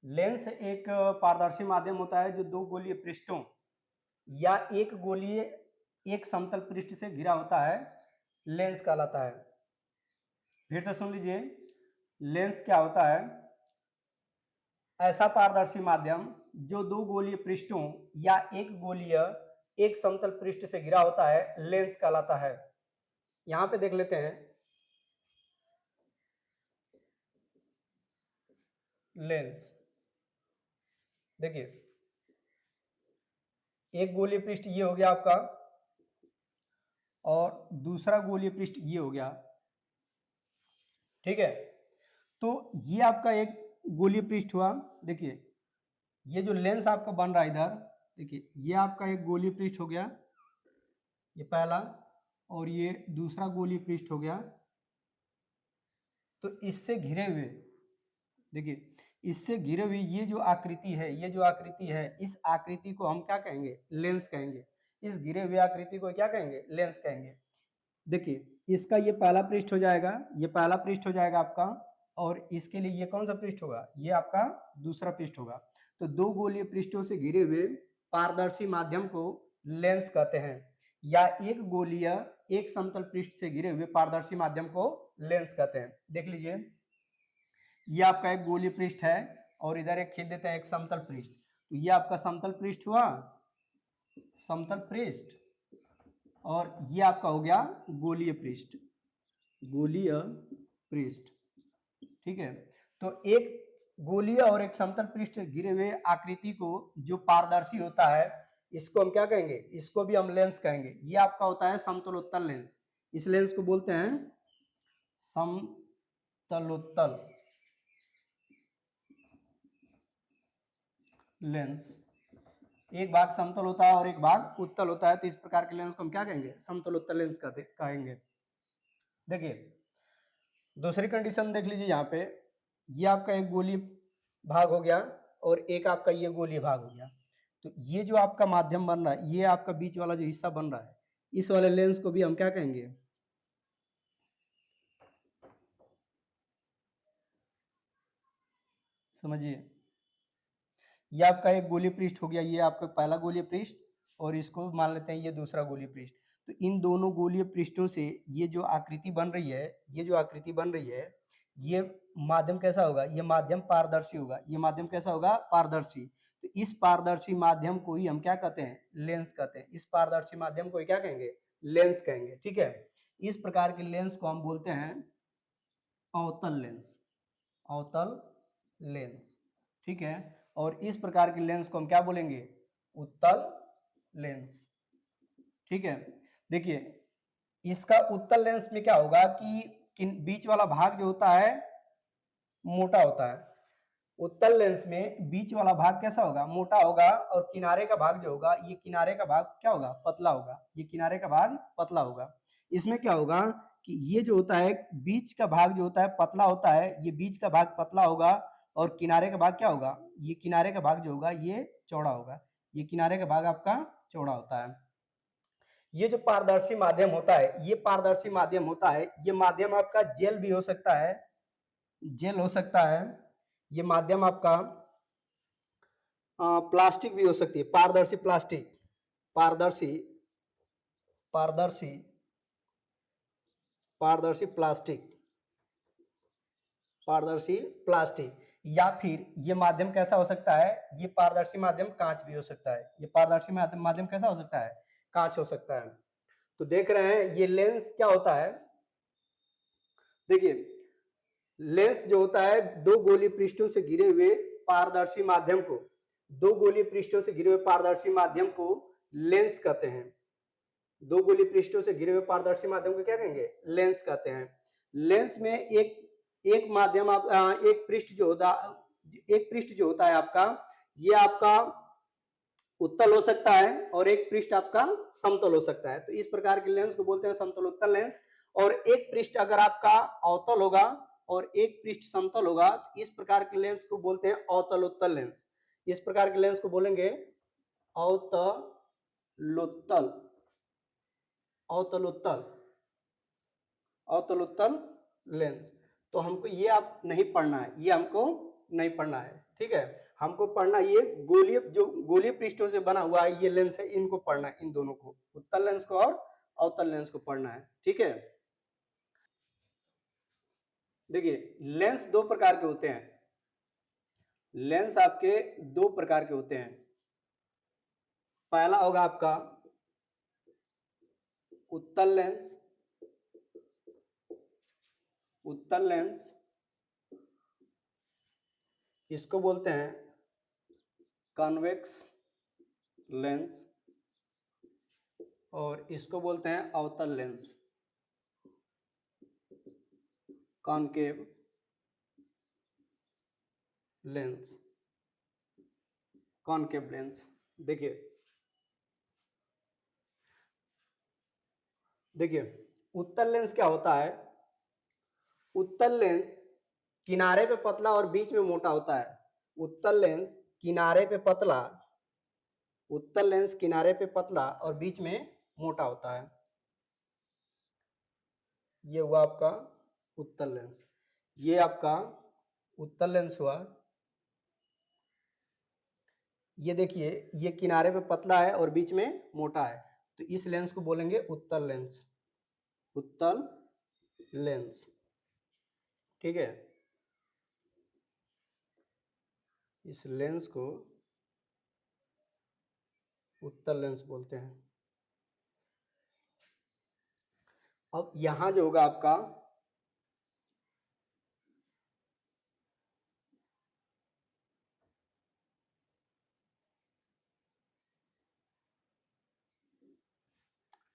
Lens एक पारदर्शी माध्यम होता है जो दो गोलीय पृष्ठों या एक गोलीय एक समतल पृष्ठ से घिरा होता है, लेंस कहलाता है। फिर से सुन लीजिए, लेंस क्या होता है? ऐसा पारदर्शी माध्यम जो दो गोलीय पृष्ठों या एक गोलीय एक समतल पृष्ठ से घिरा होता है, लेंस कहलाता है। यहां पे देख लेते हैं लेंस। देखिए, एक गोलीय पृष्ठ ये हो गया आपका और दूसरा गोलीय पृष्ठ ये हो गया, ठीक है। तो ये आपका एक गोलीय पृष्ठ हुआ। देखिए, ये जो लेंस आपका बन रहा है इधर, देखिए ये आपका एक गोलीय पृष्ठ हो गया, ये पहला, और ये दूसरा गोलीय पृष्ठ हो गया। तो इससे घिरे हुए, देखिए इससे घिरे हुए ये जो आकृति है, ये जो आकृति है, इस आकृति को हम क्या कहेंगे? लेंस कहेंगे। इस घिरे हुए आकृति को क्या कहेंगे? लेंस कहेंगे। देखिए, इसका ये पहला पृष्ठ हो जाएगा, ये पहला पृष्ठ हो जाएगा आपका, और इसके लिए ये कौन सा पृष्ठ होगा? ये आपका दूसरा पृष्ठ होगा। तो दो गोलीय पृष्ठों से घिरे हुए पारदर्शी माध्यम को लेंस कहते हैं, या एक गोलीय एक समतल पृष्ठ से घिरे हुए पारदर्शी माध्यम को लेंस कहते हैं। देख लीजिए, ये आपका एक गोलीय पृष्ठ है और इधर एक खींच देते हैं एक समतल पृष्ठ। तो ये आपका समतल पृष्ठ हुआ, समतल पृष्ठ, और ये आपका हो गया गोलीय पृष्ठ, गोलीय पृष्ठ, ठीक है। तो एक गोलीय और एक समतल पृष्ठ से घिरे हुए आकृति को जो पारदर्शी होता है, इसको हम क्या कहेंगे? इसको भी हम लेंस कहेंगे। ये आपका होता है समतलोत्तल लेंस। इस लेंस को बोलते हैं समतलोत्तल लेंस। एक भाग समतल होता है और एक भाग उत्तल होता है, तो इस प्रकार के लेंस को हम क्या कहेंगे? समतलोत्तल लेंस कहेंगे। देखिए, दूसरी कंडीशन देख लीजिए, यहाँ पे ये आपका एक गोलीय भाग हो गया और एक आपका ये गोलीय भाग हो गया। तो ये जो आपका माध्यम बन रहा है, ये आपका बीच वाला जो हिस्सा बन रहा है, इस वाले लेंस को भी हम क्या कहेंगे? समझिए, ये आपका एक गोलीय पृष्ठ हो गया, ये आपका पहला गोलीय पृष्ठ, और इसको मान लेते हैं ये दूसरा गोलीय पृष्ठ। तो इन दोनों गोलीय पृष्ठों से ये जो आकृति बन रही है, ये जो आकृति बन रही है, ये माध्यम कैसा होगा? ये माध्यम पारदर्शी होगा। ये माध्यम कैसा होगा? पारदर्शी। तो इस पारदर्शी माध्यम को ही हम क्या कहते हैं? लेंस कहते हैं। इस पारदर्शी माध्यम को क्या कहेंगे? लेंस कहेंगे, ठीक है। इस प्रकार के लेंस को हम बोलते हैं अवतल लेंस, अवतल लेंस, ठीक है। और इस प्रकार के लेंस को हम क्या बोलेंगे? उत्तल लेंस, ठीक है। देखिए, इसका उत्तल लेंस में क्या होगा कि बीच वाला भाग जो होता है मोटा होता है। उत्तल लेंस में बीच वाला भाग कैसा होगा? मोटा होगा, और किनारे का भाग जो होगा, ये किनारे का भाग क्या होगा? पतला होगा। ये किनारे का भाग पतला होगा। इसमें क्या होगा कि ये जो होता है बीच का भाग जो होता है पतला होता है, ये बीच का भाग पतला होगा, और किनारे का भाग क्या होगा? ये किनारे का भाग जो होगा ये चौड़ा होगा। ये किनारे का भाग आपका चौड़ा होता है। ये जो पारदर्शी माध्यम होता है, ये पारदर्शी माध्यम होता है, ये माध्यम आपका जेल भी हो सकता है, जेल हो सकता है। ये माध्यम आपका प्लास्टिक भी हो सकती है, पारदर्शी प्लास्टिक, पारदर्शी पारदर्शी पारदर्शी प्लास्टिक, पारदर्शी प्लास्टिक, या फिर ये माध्यम कैसा हो सकता है? ये पारदर्शी माध्यम कांच भी हो सकता है। ये पारदर्शी माध्यम कैसा हो सकता है? कांच हो सकता है। तो देख रहे हैं ये लेंस क्या होता है। देखिए, लेंस जो होता है दो गोलीय पृष्ठों से घिरे हुए पारदर्शी माध्यम को, दो गोलीय पृष्ठों से घिरे हुए पारदर्शी माध्यम को लेंस कहते हैं। दो गोलीय पृष्ठों से घिरे हुए पारदर्शी माध्यम को क्या कहेंगे? लेंस कहते हैं। लेंस में एक माध्यम आप एक पृष्ठ जो होता, एक पृष्ठ जो होता है आपका, ये आपका उत्तल हो सकता है और एक पृष्ठ आपका समतल हो सकता है। तो इस प्रकार के लेंस को बोलते हैं समतलोत्तल लेंस। और एक पृष्ठ अगर आपका अवतल होगा और एक पृष्ठ समतल होगा, तो इस प्रकार के लेंस को बोलते हैं अवतलोत्तल लेंस। इस प्रकार के लेंस को बोलेंगे अवतलोत्तल, अवतलोत्तल, अवतलोत्तल लेंस। तो हमको ये आप नहीं पढ़ना है, ये हमको नहीं पढ़ना है। ठीक है, हमको पढ़ना ये गोलीय जो गोलीय पृष्ठों से बना हुआ है ये लेंस है, इनको पढ़ना है, इन दोनों को, उत्तल लेंस को और अवतल लेंस को पढ़ना है। ठीक है, देखिए लेंस दो प्रकार के होते हैं, लेंस आपके दो प्रकार के होते हैं। पहला होगा आपका उत्तल लेंस, उत्तल लेंस इसको बोलते हैं कॉन्वेक्स लेंस, और इसको बोलते हैं अवतल lens, concave lens, concave lens. देखिए देखिए उत्तल लेंस क्या होता है, उत्तल लेंस किनारे पे पतला और बीच में मोटा होता है। उत्तल लेंस किनारे पे पतला, उत्तल लेंस किनारे पे पतला और बीच में मोटा होता है। ये हुआ आपका उत्तल लेंस, ये आपका उत्तल लेंस हुआ। ये देखिए ये किनारे पे पतला है और बीच में मोटा है, तो इस लेंस को बोलेंगे उत्तल लेंस, उत्तल लेंस। ठीक है, इस लेंस को उत्तल लेंस बोलते हैं। अब यहां जो होगा आपका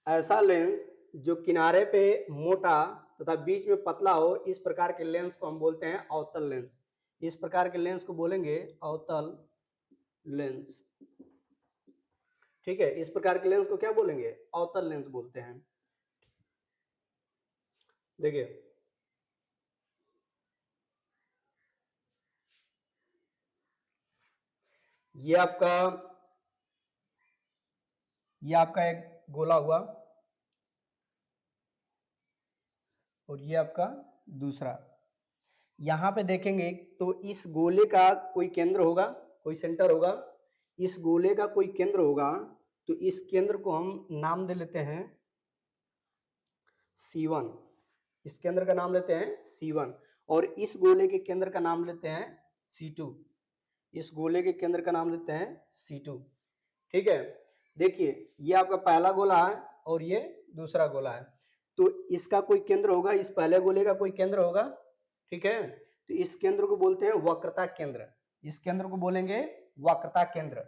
ऐसा लेंस जो किनारे पे मोटा तथा बीच में पतला हो, इस प्रकार के लेंस को हम बोलते हैं अवतल लेंस। इस प्रकार के लेंस को बोलेंगे अवतल लेंस। ठीक है, इस प्रकार के लेंस को क्या बोलेंगे, अवतल लेंस बोलते हैं। देखिए ये आपका, ये आपका एक गोला हुआ और ये आपका दूसरा। यहां पे देखेंगे तो इस गोले का कोई केंद्र होगा, कोई सेंटर होगा, इस गोले का कोई केंद्र होगा, तो इस केंद्र को हम नाम दे लेते हैं C1। इस केंद्र का नाम लेते हैं C1 और इस गोले के केंद्र का नाम लेते हैं C2। इस गोले के केंद्र का नाम लेते हैं C2। ठीक है, देखिए ये आपका पहला गोला है और ये दूसरा गोला है, तो इसका कोई केंद्र होगा, इस पहले गोले का कोई केंद्र होगा। ठीक है, तो इस केंद्र को बोलते हैं वक्रता केंद्र, इस केंद्र को बोलेंगे वक्रता केंद्र।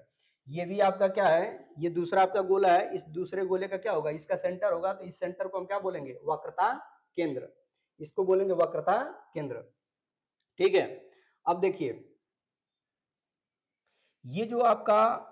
ये भी आपका क्या है, ये दूसरा आपका गोला है, इस दूसरे गोले का क्या होगा, इसका सेंटर होगा, तो इस सेंटर को हम क्या बोलेंगे, वक्रता केंद्र, इसको बोलेंगे वक्रता केंद्र। ठीक है, अब देखिए ये जो आपका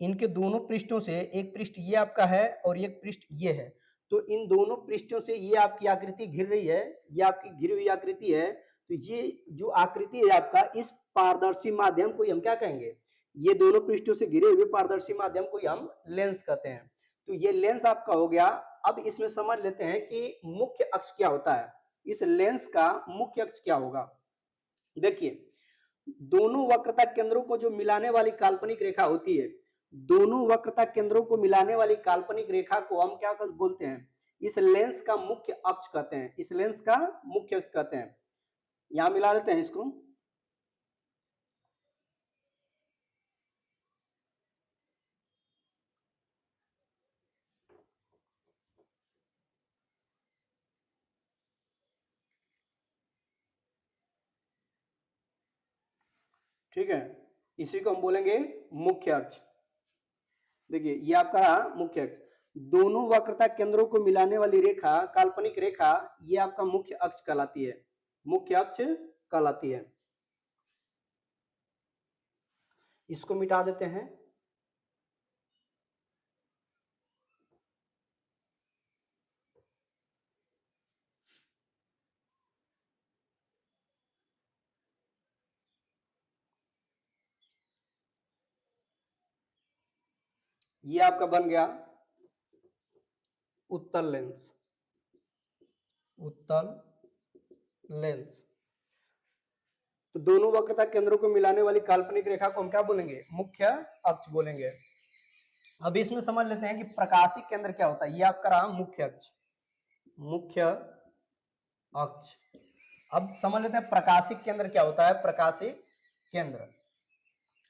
इनके दोनों पृष्ठों से, एक पृष्ठ ये आपका है और एक पृष्ठ ये है, तो इन दोनों पृष्ठों से ये आपकी आकृति घिर रही है, ये आपकी घिरी हुई आकृति है, तो ये जो आकृति है आपका, इस पारदर्शी माध्यम को हम क्या कहेंगे, ये दोनों पृष्ठों से घिरे हुए पारदर्शी माध्यम को हम लेंस कहते हैं। तो ये लेंस आपका हो गया। अब इसमें समझ लेते हैं कि मुख्य अक्ष क्या होता है, इस लेंस का मुख्य अक्ष क्या होगा। देखिए दोनों वक्रता केंद्रों को जो मिलाने वाली काल्पनिक रेखा होती है, दोनों वक्रता केंद्रों को मिलाने वाली काल्पनिक रेखा को हम क्या बोलते हैं, इस लेंस का मुख्य अक्ष कहते हैं, इस लेंस का मुख्य अक्ष कहते हैं। यहां मिला लेते हैं इसको। ठीक है, इसी को हम बोलेंगे मुख्य अक्ष। देखिए ये आपका मुख्य अक्ष, दोनों वक्रता केंद्रों को मिलाने वाली रेखा, काल्पनिक रेखा, ये आपका मुख्य अक्ष कहलाती है, मुख्य अक्ष कहलाती है। इसको मिटा देते हैं। ये आपका बन गया उत्तल लेंस, उत्तल लेंस। तो दोनों वक्रता केंद्रों को मिलाने वाली काल्पनिक रेखा को हम क्या बोलेंगे? मुख्य अक्ष बोलेंगे। अब इसमें समझ लेते हैं कि प्रकाशिक केंद्र क्या होता है। ये आपका रहा मुख्य अक्ष, मुख्य अक्ष। अब समझ लेते हैं प्रकाशिक केंद्र क्या होता है। प्रकाशिक केंद्र,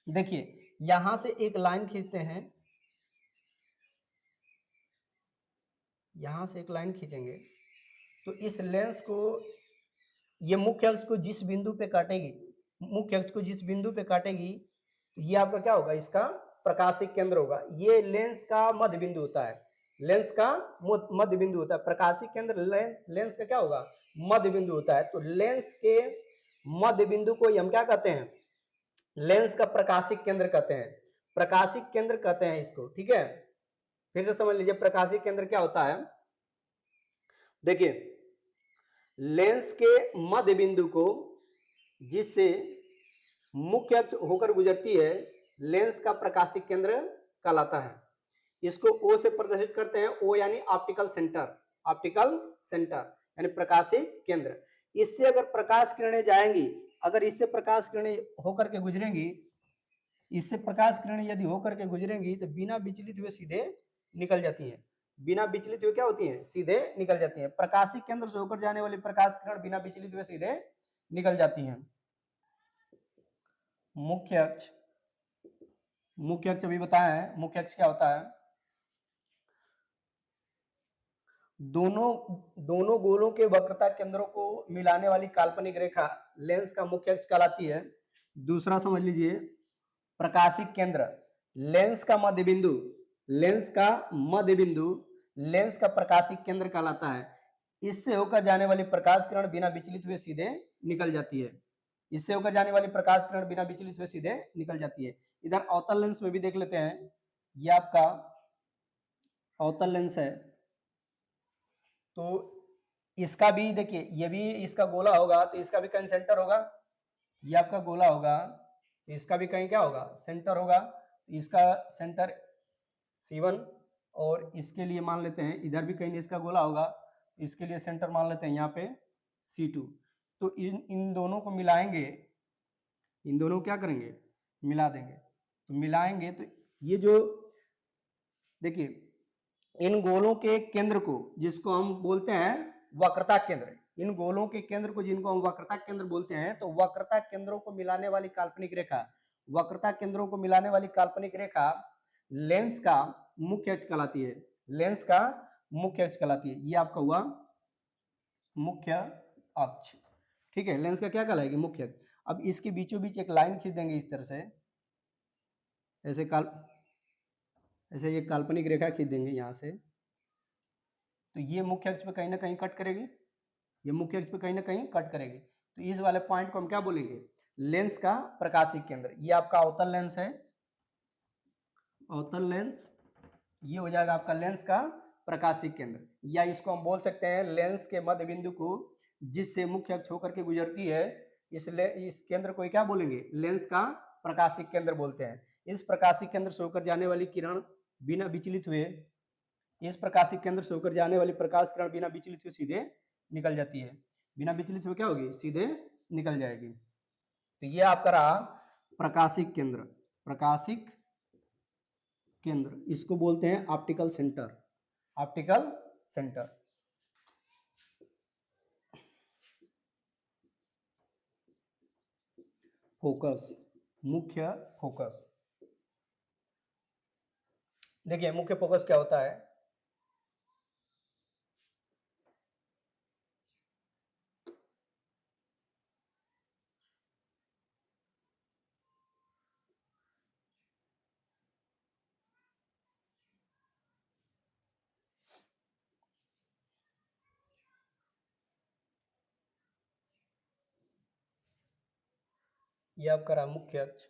देखिए यहां से एक लाइन खींचते हैं, यहां से एक लाइन खींचेंगे तो इस लेंस को, ये मुख्य अक्ष को जिस बिंदु पे काटेगी, मुख्य अक्ष को जिस बिंदु पे काटेगी, तो ये आपका क्या होगा? इसका प्रकाशिक केंद्र होगा। ये लेंस का मध्य बिंदु होता है, लेंस का मध्य बिंदु होता है। प्रकाशिक केंद्र लेंस का क्या होगा? मध्य बिंदु होता है। तो लेंस के मध्य बिंदु को हम क्या कहते हैं? लेंस का प्रकाशिक केंद्र कहते हैं, प्रकाशिक केंद्र कहते हैं इसको। ठीक है, फिर से समझ लीजिए प्रकाशिक केंद्र क्या होता है। देखिए लेंस के मध्य बिंदु को जिससे मुख्य अक्ष होकर गुजरती है, लेंस का प्रकाशिक केंद्र कहलाता है। इसको O से प्रदर्शित करते हैं, O यानी ऑप्टिकल सेंटर, ऑप्टिकल सेंटर यानी प्रकाशिक केंद्र। इससे अगर प्रकाश किरणें जाएंगी, अगर इससे प्रकाश किरणें होकर के गुजरेंगी, इससे प्रकाश किरणें यदि होकर के गुजरेंगी तो बिना विचलित हुए सीधे निकल जाती हैं। बिना विचलित हुए क्या होती हैं? सीधे निकल जाती हैं। प्रकाशिक केंद्र से होकर जाने वाली प्रकाश किरण बिना विचलित हुए सीधे निकल जाती हैं। मुख्य अक्ष, मुख्य अक्ष अभी बताया है, मुख्य अक्ष क्या होता है। दोनों गोलों के वक्रता केंद्रों को मिलाने वाली काल्पनिक रेखा लेंस का मुख्य अक्ष कहलाती है। दूसरा समझ लीजिए प्रकाशिक केंद्र, लेंस का मध्य बिंदु, लेंस का मध्य बिंदु लेंस का प्रकाशिक केंद्र कहलाता है। इससे होकर जाने वाली प्रकाश किरण बिना विचलित हुए सीधे निकल जाती है। इससे होकर जाने वाली प्रकाश किरण बिना विचलित हुए सीधे निकल जाती है। इधर अवतल लेंस में भी देख लेते हैं। ये आपका अवतल लेंस है, तो इसका भी देखिए, ये भी इसका गोला होगा तो इसका भी कहीं सेंटर होगा। ये आपका गोला होगा तो इसका भी कहीं क्या होगा? सेंटर होगा। तो इसका सेंटर C1 और इसके लिए मान लेते हैं इधर भी कहीं इसका गोला होगा, इसके लिए सेंटर मान लेते हैं यहाँ पे C2। तो इन दोनों को मिलाएंगे, इन दोनों को क्या करेंगे? मिला देंगे। तो मिलाएंगे तो ये जो देखिए इन गोलों के केंद्र को, जिसको हम बोलते हैं वक्रता केंद्र, इन गोलों के केंद्र को जिनको हम वक्रता केंद्र बोलते हैं, तो वक्रता केंद्रों को मिलाने वाली काल्पनिक रेखा, वक्रता केंद्रों को मिलाने वाली काल्पनिक रेखा लेंस का मुख्य अक्ष कहलाती है। लेंस का मुख्य अक्ष कहलाती है। ये आपका हुआ मुख्य अक्ष। ठीक है, लेंस का क्या कहलाएगी? मुख्य अक्ष। अब इसके बीचों बीच एक लाइन खींच देंगे इस तरह से, ऐसे ये काल्पनिक रेखा खींच देंगे यहां से, तो ये मुख्य अक्ष पे कहीं ना कहीं कट करेगी, ये मुख्य अक्ष पे कहीं ना कहीं कट करेगी। तो इस वाले पॉइंट को हम क्या बोलेंगे? लेंस का प्रकाशिक केंद्र। ये आपका अवतल लेंस है, अवतल लेंस। ये हो जाएगा आपका लेंस का प्रकाशिक केंद्र, या इसको हम बोल सकते हैं लेंस के मध्य बिंदु को जिससे मुख्य अक्ष होकर के गुजरती है, इस केंद्र को क्या बोलेंगे? लेंस का प्रकाशिक केंद्र बोलते हैं। इस प्रकाशिक केंद्र से होकर जाने वाली किरण बिना विचलित हुए, इस प्रकाशिक केंद्र से होकर जाने वाली प्रकाश किरण बिना विचलित हुए सीधे निकल जाती है। बिना विचलित हुए क्या होगी? सीधे निकल जाएगी। तो ये आपका रहा प्रकाशिक केंद्र, प्रकाशिक केंद्र। इसको बोलते हैं optical centre, optical centre. Focus, मुख्य फोकस। देखिए मुख्य फोकस क्या होता है। ये आपका रहा मुख्य अक्ष।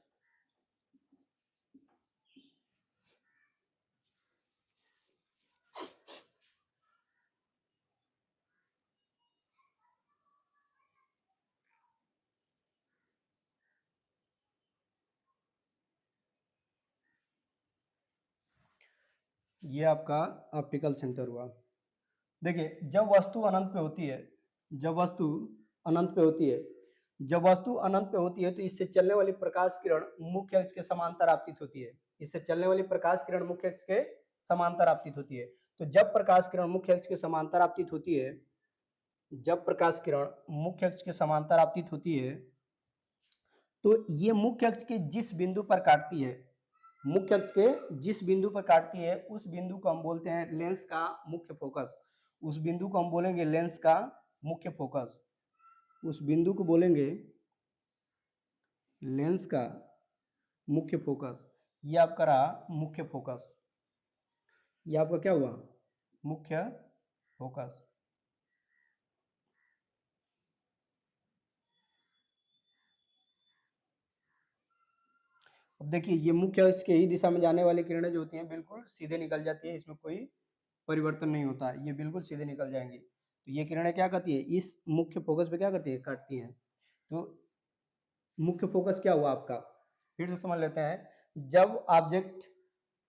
ये आपका ऑप्टिकल सेंटर हुआ। देखिए जब वस्तु अनंत पे होती है, जब वस्तु अनंत पे होती है जब वस्तु अनंत पे होती है तो इससे चलने वाली प्रकाश किरण मुख्य अक्ष के समांतर आपतित होती है। इससे चलने वाली प्रकाश किरण मुख्य अक्ष के समांतर आपतित होती है। तो जब प्रकाश किरण मुख्य अक्ष के समांतर आपतित होती है, जब प्रकाश किरण मुख्य अक्ष के समांतर आपतित होती है, तो ये मुख्य अक्ष के जिस बिंदु पर काटती है, मुख्य अक्ष के जिस बिंदु पर काटती है उस बिंदु को हम बोलते हैं लेंस का मुख्य फोकस। उस बिंदु को हम बोलेंगे लेंस का मुख्य फोकस। उस बिंदु को बोलेंगे लेंस का मुख्य फोकस। ये आपका रहा मुख्य फोकस। ये आपका क्या हुआ? मुख्य फोकस। अब देखिए ये मुख्य अक्ष के ही दिशा में जाने वाली किरणें जो होती हैं बिल्कुल सीधे निकल जाती है, इसमें कोई परिवर्तन नहीं होता, ये बिल्कुल सीधे निकल जाएंगी। तो ये किरणें क्या करती है? इस मुख्य फोकस पे क्या करती है? काटती हैं। तो मुख्य फोकस क्या हुआ आपका? फिर से समझ लेते हैं। जब ऑब्जेक्ट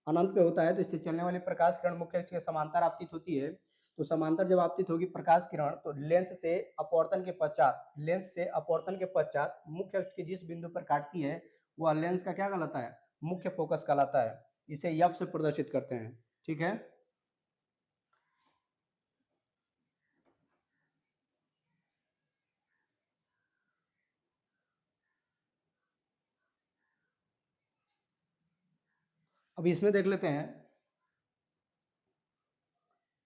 अनंत पे होता है तो इससे चलने वाली प्रकाश किरण मुख्य अक्ष के समांतर आपतित होती है। तो समांतर जब आपतित होगी प्रकाश किरण तो लेंस से अपवर्तन के पश्चात, लेंस से अपवर्तन के पश्चात मुख्य अक्ष के जिस बिंदु पर काटती है वह लेंस का क्या कहलाता है? मुख्य फोकस कहलाता है। इसे एफ से प्रदर्शित करते हैं। ठीक है। अब इसमें देख लेते हैं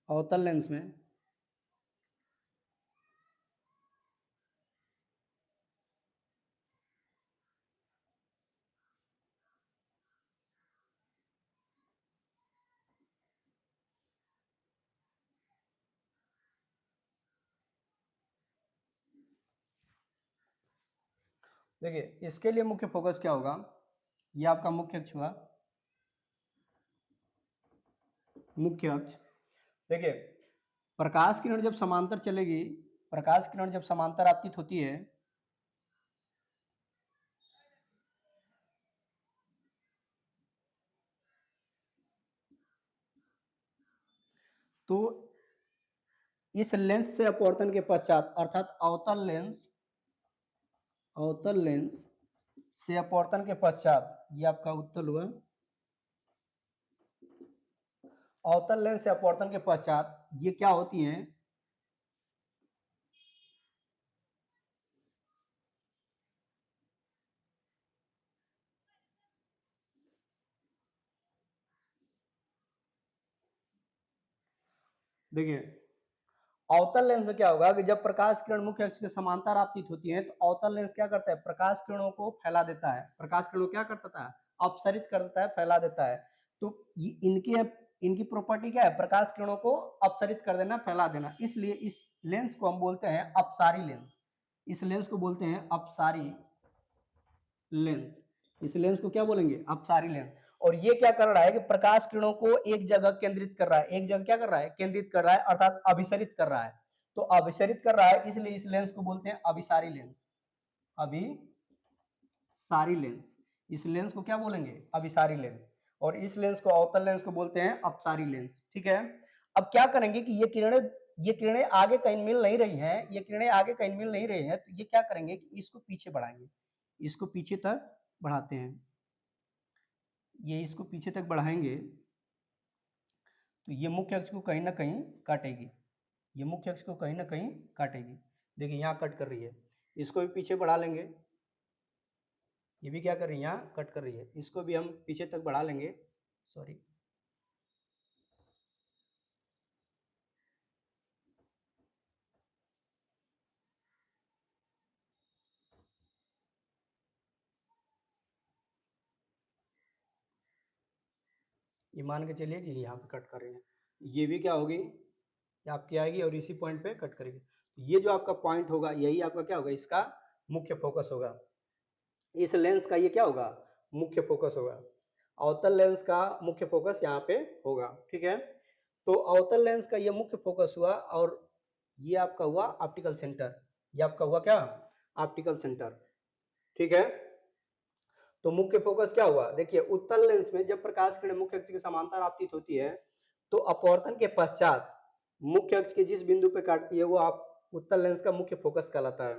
अवतल लेंस में देखिए इसके लिए मुख्य फोकस क्या होगा? ये आपका मुख्य अक्ष हुआ, मुख्य अक्ष। देखिए प्रकाश किरण जब समांतर चलेगी, प्रकाश किरण जब समांतर आपतित होती है तो इस लेंस से अपवर्तन के पश्चात अर्थात अवतल लेंस, अवतल लेंस से अपवर्तन के पश्चात, ये आपका उत्तल हुआ, अवतल लेंस से अपवर्तन के पश्चात ये क्या होती हैं? देखिए अवतल लेंस में क्या होगा कि जब प्रकाश किरण मुख्य अक्ष के समांतर आपतित होती है तो अवतल लेंस क्या करता है? प्रकाश किरणों को फैला देता है। प्रकाश किरणों क्या करता है? अपसरित कर देता है, फैला देता है। तो ये इनकी प्रॉपर्टी क्या है? प्रकाश किरणों को अपसरित कर देना, फैला देना। इसलिए इस लेंस को हम बोलते हैं अपसारी लेंस। इस लेंस को बोलते हैं अपसारी लेंस। इस लेंस को क्या बोलेंगे? अपसारी लेंस। और ये क्या कर रहा है कि प्रकाश किरणों को एक जगह केंद्रित कर रहा है। एक जगह क्या कर रहा है? केंद्रित कर रहा है, अर्थात अभिसरित कर रहा है। तो अभिसरित कर रहा है इसलिए इस लेंस को बोलते हैं अभिसारी लेंस। अभिसारी लेंस। इस लेंस को क्या बोलेंगे? अभिसारी लेंस। और इस लेंस को, अवतल लेंस को बोलते हैं अपसारी लेंस। ठीक है। अब क्या करेंगे कि ये किरणें आगे कहीं मिल नहीं रही हैं, ये किरणें आगे कहीं मिल नहीं रही हैं, तो ये क्या करेंगे कि इसको पीछे बढ़ाएंगे। इसको पीछे तक बढ़ाते हैं। ये इसको पीछे तक बढ़ाएंगे तो ये मुख्य अक्ष को कहीं ना कहीं काटेगी। ये मुख्य अक्ष को कहीं ना कहीं काटेगी। देखिए यहाँ कट कर रही है, इसको भी पीछे बढ़ा लेंगे। ये भी क्या कर रही है? यहाँ कट कर रही है, इसको भी हम पीछे तक बढ़ा लेंगे। सॉरी, ये मान के चलिए कि यहाँ पे कट कर रहे हैं। ये भी क्या होगी? ये आपकी आएगी और इसी पॉइंट पे कट करेगी। ये जो आपका पॉइंट होगा यही आपका क्या होगा? इसका मुख्य फोकस होगा। इस लेंस का ये क्या होगा? मुख्य फोकस होगा। अवतल लेंस का मुख्य फोकस यहाँ पे होगा। ठीक है। तो अवतल लेंस का ये मुख्य फोकस हुआ और ये आपका हुआ ऑप्टिकल सेंटर। ये आपका हुआ क्या? Optical centre. ठीक है। तो मुख्य फोकस क्या हुआ? देखिए उत्तल लेंस में जब प्रकाश किरण मुख्य अक्ष के समांतर आपतित होती है तो अपवर्तन के पश्चात मुख्य अक्ष के जिस बिंदु पे काटती है वो आप उत्तल लेंस का मुख्य फोकस कहलाता है।